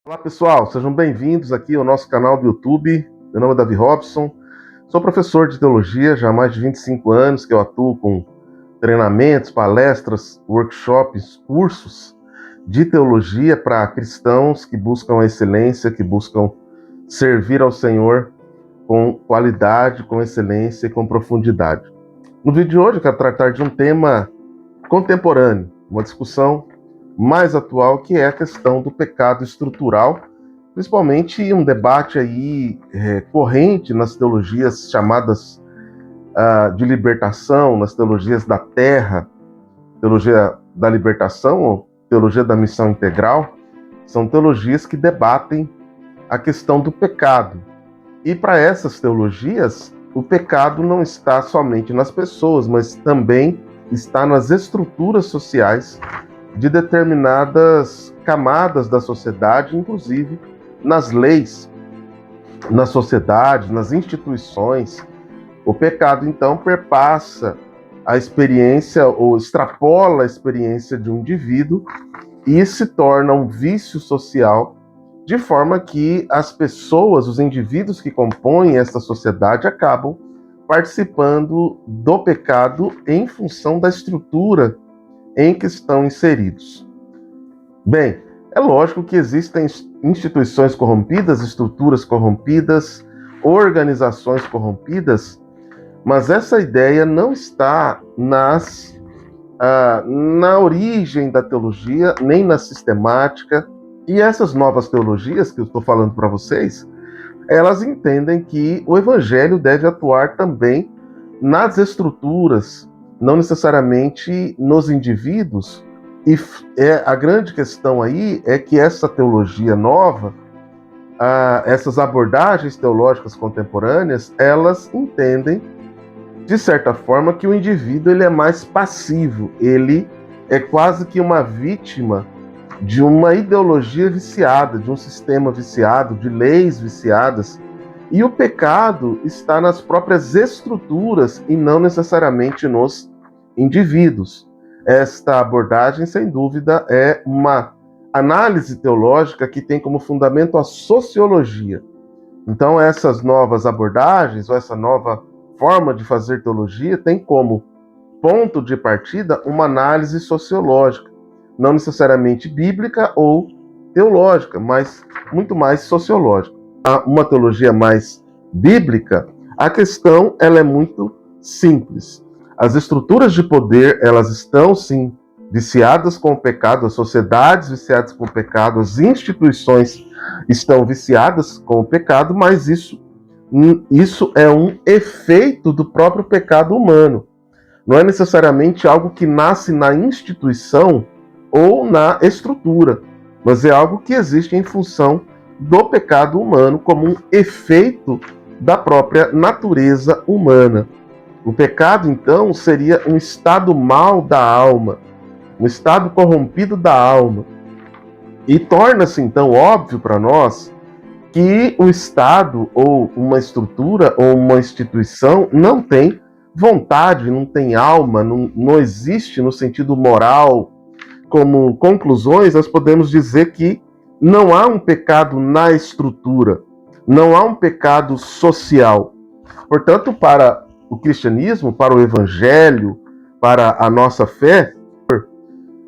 Olá pessoal, sejam bem-vindos aqui ao nosso canal do YouTube. Meu nome é Davi Robson, sou professor de teologia já há mais de 25 anos que eu atuo com treinamentos, palestras, workshops, cursos de teologia para cristãos que buscam a excelência, que buscam servir ao Senhor com qualidade, com excelência e com profundidade. No vídeo de hoje eu quero tratar de um tema contemporâneo, uma discussão mais atual, que é a questão do pecado estrutural, principalmente um debate aí corrente nas teologias chamadas de libertação, nas teologias da terra, teologia da libertação ou teologia da missão integral. São teologias que debatem a questão do pecado. E para essas teologias, o pecado não está somente nas pessoas, mas também está nas estruturas sociais de determinadas camadas da sociedade, inclusive nas leis, na sociedade, nas instituições. O pecado, então, perpassa a experiência ou extrapola a experiência de um indivíduo e se torna um vício social, de forma que as pessoas, os indivíduos que compõem essa sociedade acabam participando do pecado em função da estrutura em que estão inseridos. Bem, é lógico que existem instituições corrompidas, estruturas corrompidas, organizações corrompidas, mas essa ideia não está na origem da teologia, nem na sistemática. E essas novas teologias que eu estou falando para vocês, elas entendem que o evangelho deve atuar também nas estruturas, não necessariamente nos indivíduos. E a grande questão aí é que essa teologia nova, essas abordagens teológicas contemporâneas, elas entendem, de certa forma, que o indivíduo ele é mais passivo, ele é quase que uma vítima de uma ideologia viciada, de um sistema viciado, de leis viciadas. E o pecado está nas próprias estruturas e não necessariamente nos indivíduos. Esta abordagem, sem dúvida, é uma análise teológica que tem como fundamento a sociologia. Então, essas novas abordagens, ou essa nova forma de fazer teologia, tem como ponto de partida uma análise sociológica, não necessariamente bíblica ou teológica, mas muito mais sociológica. Uma teologia mais bíblica, a questão ela é muito simples. As estruturas de poder, elas estão sim viciadas com o pecado, as sociedades viciadas com o pecado, as instituições estão viciadas com o pecado, mas isso é um efeito do próprio pecado humano. Não é necessariamente algo que nasce na instituição ou na estrutura, mas é algo que existe em função do pecado humano como um efeito da própria natureza humana. O pecado, então, seria um estado mau da alma, um estado corrompido da alma. E torna-se, então, óbvio para nós que o Estado, ou uma estrutura, ou uma instituição, não tem vontade, não tem alma, não existe no sentido moral. Como conclusões, nós podemos dizer que não há um pecado na estrutura, não há um pecado social. Portanto, para o cristianismo, para o evangelho, para a nossa fé,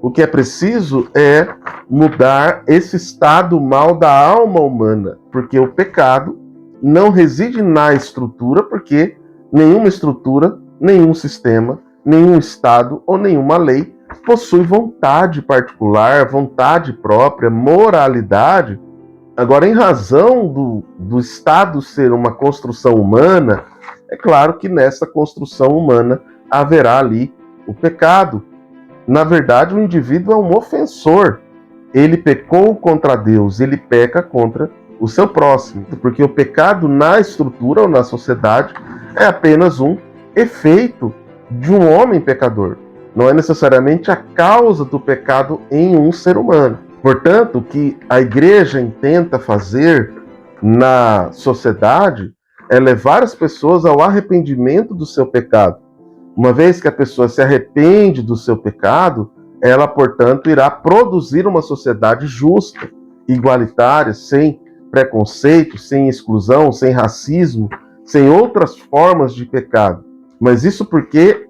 o que é preciso é mudar esse estado mau da alma humana, porque o pecado não reside na estrutura, porque nenhuma estrutura, nenhum sistema, nenhum estado ou nenhuma lei possui vontade particular, vontade própria, moralidade. Agora, em razão do Estado ser uma construção humana, é claro que nessa construção humana haverá ali o pecado. Na verdade, o indivíduo é um ofensor. Ele pecou contra Deus, ele peca contra o seu próximo, porque o pecado na estrutura ou na sociedade é apenas um efeito de um homem pecador. Não é necessariamente a causa do pecado em um ser humano. Portanto, o que a igreja intenta fazer na sociedade é levar as pessoas ao arrependimento do seu pecado. Uma vez que a pessoa se arrepende do seu pecado, ela, portanto, irá produzir uma sociedade justa igualitária, sem preconceito, sem exclusão, sem racismo, sem outras formas de pecado. Mas isso porque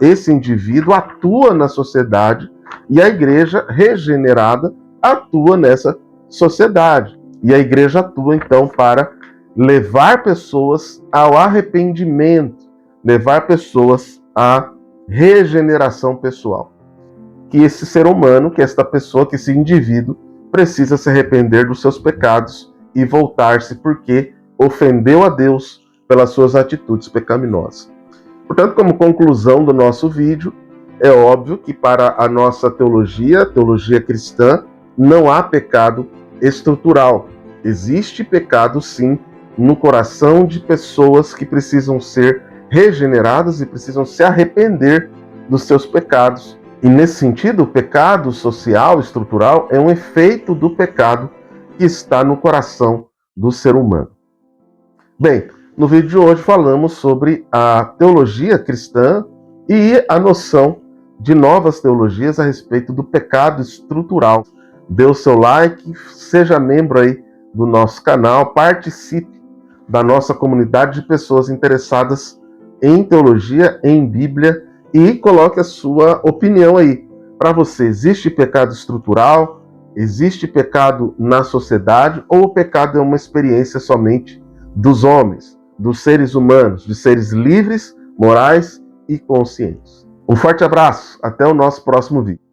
esse indivíduo atua na sociedade e a igreja regenerada atua nessa sociedade. E a igreja atua, então, para levar pessoas ao arrependimento, levar pessoas à regeneração pessoal. Que esse ser humano, que esta pessoa, que esse indivíduo, precisa se arrepender dos seus pecados e voltar-se porque ofendeu a Deus pelas suas atitudes pecaminosas. Portanto, como conclusão do nosso vídeo, é óbvio que para a nossa teologia cristã, não há pecado estrutural. Existe pecado, sim, no coração de pessoas que precisam ser regeneradas e precisam se arrepender dos seus pecados. E nesse sentido, o pecado social, estrutural, é um efeito do pecado que está no coração do ser humano. Bem, no vídeo de hoje falamos sobre a teologia cristã e a noção de novas teologias a respeito do pecado estrutural. Dê o seu like, seja membro aí do nosso canal, participe da nossa comunidade de pessoas interessadas em teologia, em Bíblia, e coloque a sua opinião aí. Para você, existe pecado estrutural? Existe pecado na sociedade? Ou o pecado é uma experiência somente dos homens, dos seres humanos, de seres livres, morais e conscientes? Um forte abraço, até o nosso próximo vídeo.